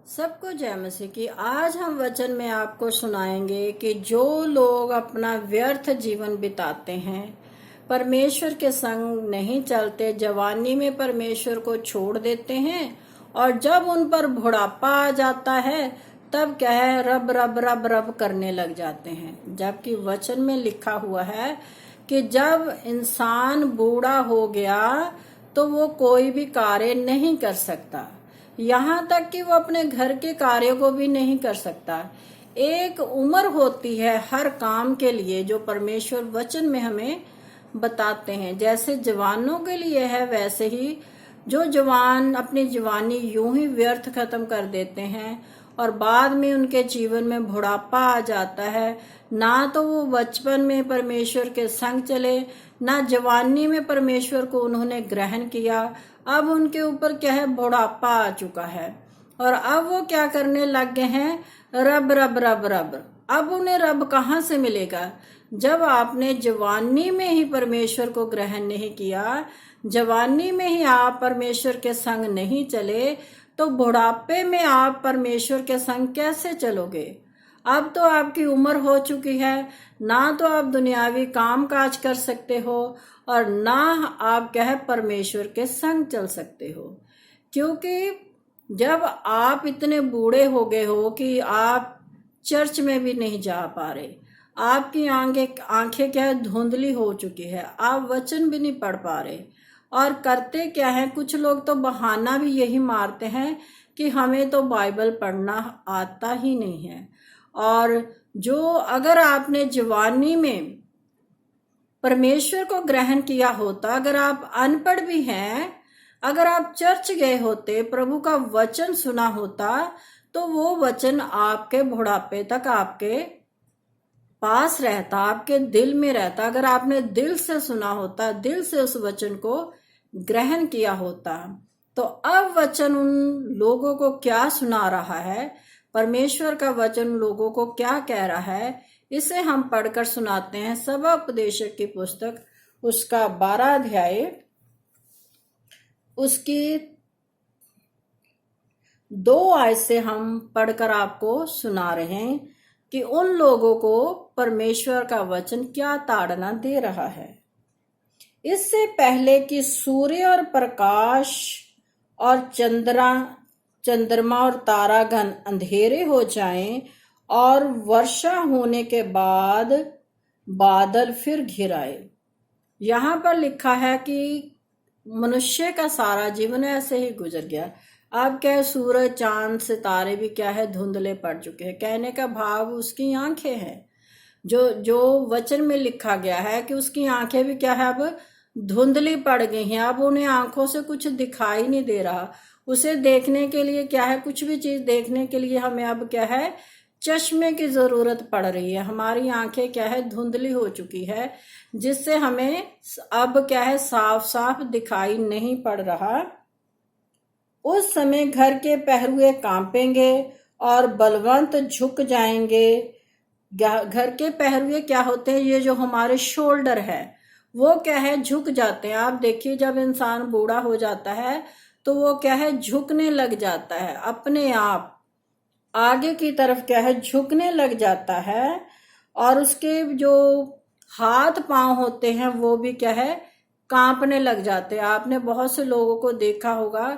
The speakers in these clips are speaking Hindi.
सबको जय मसीह की। आज हम वचन में आपको सुनाएंगे कि जो लोग अपना व्यर्थ जीवन बिताते हैं, परमेश्वर के संग नहीं चलते, जवानी में परमेश्वर को छोड़ देते हैं और जब उन पर बुढ़ापा आ जाता है तब क्या है, रब रब रब रब करने लग जाते हैं। जबकि वचन में लिखा हुआ है कि जब इंसान बूढ़ा हो गया तो वो कोई भी कार्य नहीं कर सकता, यहाँ तक कि वो अपने घर के कार्यों को भी नहीं कर सकता। एक उम्र होती है हर काम के लिए जो परमेश्वर वचन में हमें बताते हैं। जैसे जवानों के लिए है, वैसे ही जो जवान अपनी जवानी यूं ही व्यर्थ खत्म कर देते हैं और बाद में उनके जीवन में बुढ़ापा आ जाता है, ना तो वो बचपन में परमेश्वर के संग चले, ना जवानी में परमेश्वर को उन्होंने ग्रहण किया। अब उनके ऊपर क्या है, बुढ़ापा आ चुका है और अब वो क्या करने लग गए हैं, रब रब रब रब। अब उन्हें रब कहाँ से मिलेगा? जब आपने जवानी में ही परमेश्वर को ग्रहण नहीं किया, जवानी में ही आप परमेश्वर के संग नहीं चले, तो बुढ़ापे में आप परमेश्वर के संग कैसे चलोगे? अब तो आपकी उम्र हो चुकी है, ना तो आप दुनियावी काम काज कर सकते हो और ना आप क्या है, परमेश्वर के संग चल सकते हो। क्योंकि जब आप इतने बूढ़े हो गए हो कि आप चर्च में भी नहीं जा पा रहे, आपकी आंखें क्या है, धुंधली हो चुकी है, आप वचन भी नहीं पढ़ पा रहे। और करते क्या है, कुछ लोग तो बहाना भी यही मारते हैं कि हमें तो बाइबल पढ़ना आता ही नहीं है। और जो अगर आपने जवानी में परमेश्वर को ग्रहण किया होता, अगर आप अनपढ़ भी हैं, अगर आप चर्च गए होते, प्रभु का वचन सुना होता, तो वो वचन आपके बुढ़ापे तक आपके पास रहता, आपके दिल में रहता। अगर आपने दिल से सुना होता, दिल से उस वचन को ग्रहण किया होता। तो अब वचन उन लोगों को क्या सुना रहा है, परमेश्वर का वचन लोगों को क्या कह रहा है, इसे हम पढ़कर सुनाते हैं। सभा उपदेशक की पुस्तक उसका 12 अध्याय उसकी 2 आयत से हम पढ़कर आपको सुना रहे हैं कि उन लोगों को परमेश्वर का वचन क्या ताड़ना दे रहा है। इससे पहले कि सूर्य और प्रकाश और चंद्रमा और तारागण अंधेरे हो जाएं और वर्षा होने के बाद बादल फिर घिर आए। यहाँ पर लिखा है कि मनुष्य का सारा जीवन ऐसे ही गुजर गया। अब क्या है, सूरज चांद सितारे भी क्या है, धुंधले पड़ चुके हैं। कहने का भाव उसकी आंखें हैं, जो वचन में लिखा गया है कि उसकी आंखें भी क्या है, अब धुंधली पड़ गई हैं। अब उन्हें आंखों से कुछ दिखाई नहीं दे रहा। उसे देखने के लिए क्या है, कुछ भी चीज देखने के लिए हमें अब क्या है, चश्मे की जरूरत पड़ रही है। हमारी आंखें क्या है, धुंधली हो चुकी है, जिससे हमें अब क्या है, साफ साफ दिखाई नहीं पड़ रहा। उस समय घर के पहरुए कांपेंगे और बलवंत झुक जाएंगे। घर के पहरुए क्या होते हैं, ये जो हमारे शोल्डर है वो क्या है, झुक जाते हैं। आप देखिए, जब इंसान बूढ़ा हो जाता है तो वो क्या है, झुकने लग जाता है, अपने आप आगे की तरफ क्या है, झुकने लग जाता है। और उसके जो हाथ पांव होते हैं वो भी क्या है, कांपने लग जाते हैं। आपने बहुत से लोगों को देखा होगा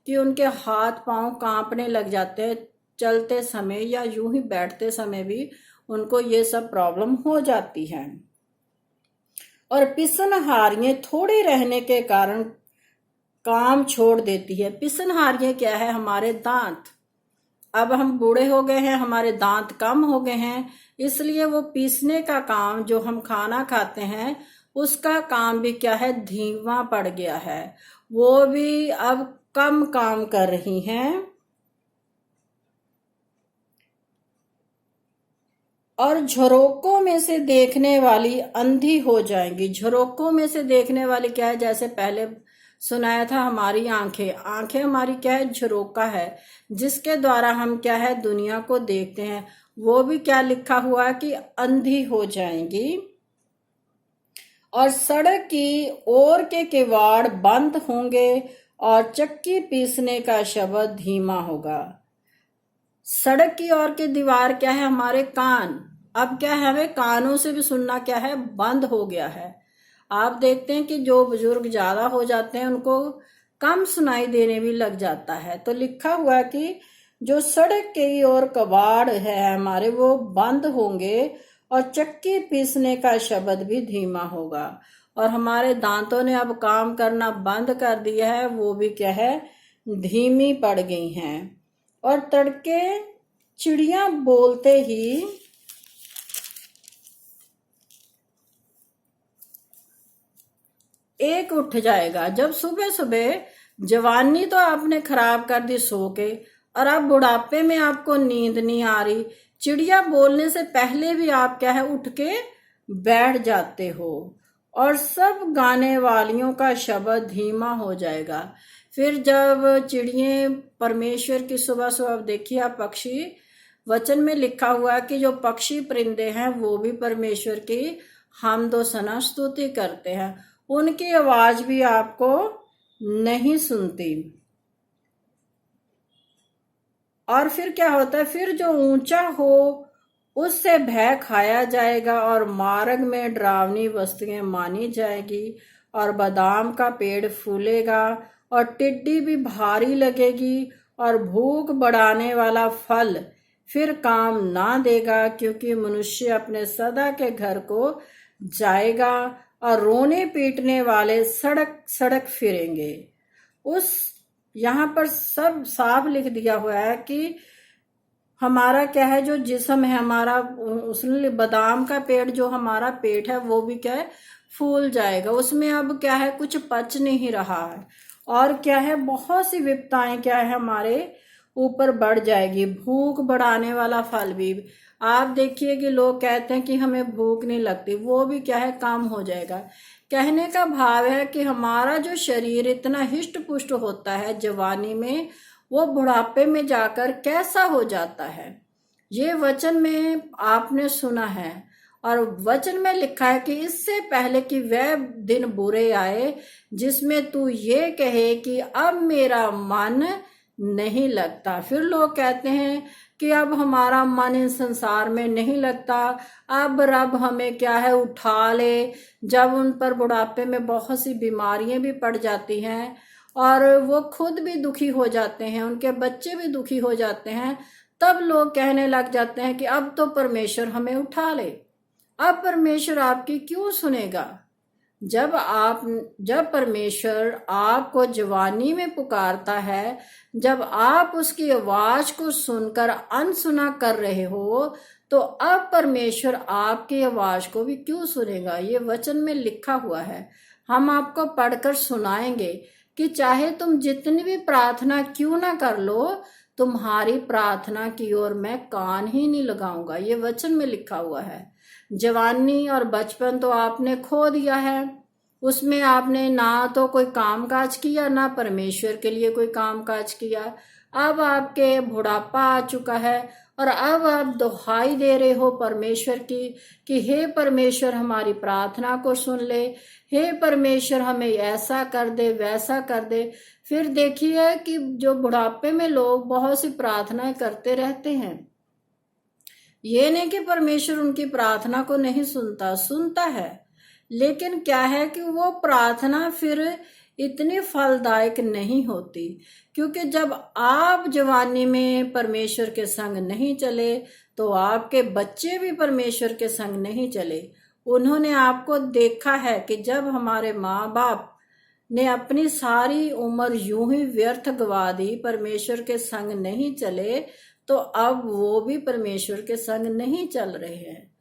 कि उनके हाथ पांव कांपने लग जाते हैं चलते समय, या यूं ही बैठते समय भी उनको ये सब प्रॉब्लम हो जाती है। और पिसनहारियां थोड़ी रहने के कारण काम छोड़ देती है। पिसनहारियां क्या है, हमारे दांत। अब हम बूढ़े हो गए हैं, हमारे दांत कम हो गए हैं, इसलिए वो पीसने का काम, जो हम खाना खाते हैं उसका काम भी क्या है, धीमा पड़ गया है। वो भी अब कम काम कर रही हैं। और झरोकों में से देखने वाली अंधी हो जाएंगी। झरोकों में से देखने वाली क्या है, जैसे पहले सुनाया था, हमारी आंखें हमारी क्या है, झरोका है, जिसके द्वारा हम क्या है, दुनिया को देखते हैं। वो भी क्या लिखा हुआ है कि अंधी हो जाएंगी। और सड़क की ओर के किवाड़ बंद होंगे और चक्की पीसने का शब्द धीमा होगा। सड़क की ओर की दीवार क्या है? हमारे कान। अब क्या है, हमें कानों से भी सुनना क्या है, बंद हो गया है। आप देखते हैं कि जो बुजुर्ग ज्यादा हो जाते हैं उनको कम सुनाई देने भी लग जाता है। तो लिखा हुआ है कि जो सड़क की ओर कबाड़ है हमारे वो बंद होंगे और चक्की पीसने का शब्द भी धीमा होगा। और हमारे दांतों ने अब काम करना बंद कर दिया है, वो भी क्या है, धीमी पड़ गई हैं। और तड़के चिड़िया बोलते ही एक उठ जाएगा। जब सुबह सुबह जवानी तो आपने खराब कर दी सो के, और अब बुढ़ापे में आपको नींद नहीं आ रही, चिड़िया बोलने से पहले भी आप क्या है, उठ के बैठ जाते हो और सब गाने वालियों का शब्द धीमा हो जाएगा। फिर जब चिड़िए परमेश्वर की सुबह सुबह, देखिए आप पक्षी, वचन में लिखा हुआ है कि जो पक्षी परिंदे हैं वो भी परमेश्वर की हमदो सना स्तुति करते हैं, उनकी आवाज भी आपको नहीं सुनती। और फिर क्या होता है, फिर जो ऊंचा हो उससे भय खाया जाएगा और मार्ग में डरावनी वस्तुएं मानी जाएगी, और बादाम का पेड़ फूलेगा और टिड्डी भी भारी लगेगी, और भूख बढ़ाने वाला फल फिर काम ना देगा, क्योंकि मनुष्य अपने सदा के घर को जाएगा और रोने पीटने वाले सड़क सड़क फिरेंगे। उस यहाँ पर सब साफ लिख दिया हुआ है कि हमारा क्या है, जो जिस्म है हमारा, उसने बादाम का पेड़, जो हमारा पेट है वो भी क्या है, फूल जाएगा। उसमें अब क्या है, कुछ पच नहीं रहा है, और क्या है, बहुत सी विपदाएं क्या है हमारे ऊपर बढ़ जाएगी। भूख बढ़ाने वाला फल भी, आप देखिए कि लोग कहते हैं कि हमें भूख नहीं लगती, वो भी क्या है, कम हो जाएगा। कहने का भाव है कि हमारा जो शरीर इतना हिष्ट पुष्ट होता है जवानी में, वो बुढ़ापे में जाकर कैसा हो जाता है। ये वचन में आपने सुना है, और वचन में लिखा है कि इससे पहले कि वह दिन बुरे आए जिसमें तू ये कहे कि अब मेरा मन नहीं लगता। फिर लोग कहते हैं कि अब हमारा मन इस संसार में नहीं लगता, अब रब हमें क्या है, उठा ले। जब उन पर बुढ़ापे में बहुत सी बीमारियां भी पड़ जाती हैं और वो खुद भी दुखी हो जाते हैं, उनके बच्चे भी दुखी हो जाते हैं, तब लोग कहने लग जाते हैं कि अब तो परमेश्वर हमें उठा ले। अब परमेश्वर आपकी क्यों सुनेगा? जब परमेश्वर आपको जवानी में पुकारता है, जब आप उसकी आवाज को सुनकर अनसुना कर रहे हो, तो अब परमेश्वर आपकी आवाज को भी क्यों सुनेगा? ये वचन में लिखा हुआ है, हम आपको पढ़कर सुनाएंगे कि चाहे तुम जितनी भी प्रार्थना क्यों ना कर लो, तुम्हारी प्रार्थना की ओर मैं कान ही नहीं लगाऊंगा। ये वचन में लिखा हुआ है। जवानी और बचपन तो आपने खो दिया है, उसमें आपने ना तो कोई काम काज किया, ना परमेश्वर के लिए कोई काम काज किया। अब आपके बुढ़ापा आ चुका है और अब आप दुहाई दे रहे हो परमेश्वर की कि हे परमेश्वर हमारी प्रार्थना को सुन ले, हे परमेश्वर हमें ऐसा कर दे, वैसा कर दे। फिर देखिए कि जो बुढ़ापे में लोग बहुत सी प्रार्थनाएं करते रहते हैं, ये नहीं कि परमेश्वर उनकी प्रार्थना को नहीं सुनता, सुनता है, लेकिन क्या है कि वो प्रार्थना फिर इतनी फलदायक नहीं होती, क्योंकि जब आप जवानी में परमेश्वर के संग नहीं चले तो आपके बच्चे भी परमेश्वर के संग नहीं चले। उन्होंने आपको देखा है कि जब हमारे माँ बाप ने अपनी सारी उम्र यूं ही व्यर्थ गवा दी, परमेश्वर के संग नहीं चले, तो अब वो भी परमेश्वर के संग नहीं चल रहे हैं।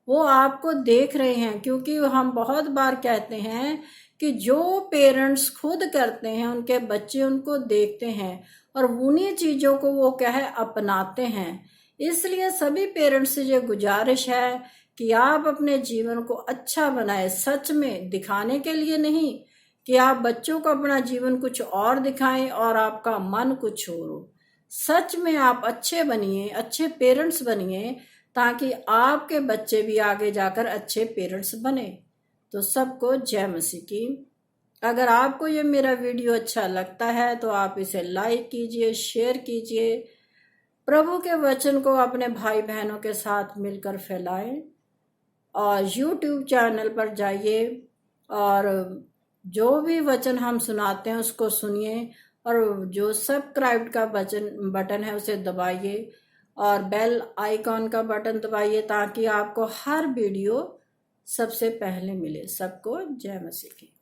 वो आपको देख रहे हैं, क्योंकि हम बहुत बार कहते हैं कि जो पेरेंट्स खुद करते हैं उनके बच्चे उनको देखते हैं और उन्हीं चीजों को वो क्या है, अपनाते हैं। इसलिए सभी पेरेंट्स से ये गुजारिश है कि आप अपने जीवन को अच्छा बनाए, सच में दिखाने के लिए नहीं कि आप बच्चों को अपना जीवन कुछ और दिखाएं और आपका मन कुछ और हो। सच में आप अच्छे बनिए, अच्छे पेरेंट्स बनिए, ताकि आपके बच्चे भी आगे जाकर अच्छे पेरेंट्स बने। तो सबको जय मसीह की। अगर आपको ये मेरा वीडियो अच्छा लगता है तो आप इसे लाइक कीजिए, शेयर कीजिए, प्रभु के वचन को अपने भाई बहनों के साथ मिलकर फैलाएं और YouTube चैनल पर जाइए और जो भी वचन हम सुनाते हैं उसको सुनिए और जो सब्सक्राइब का बटन है उसे दबाइए और बेल आइकॉन का बटन दबाइए ताकि आपको हर वीडियो सबसे पहले मिले। सबको जय मसीह की।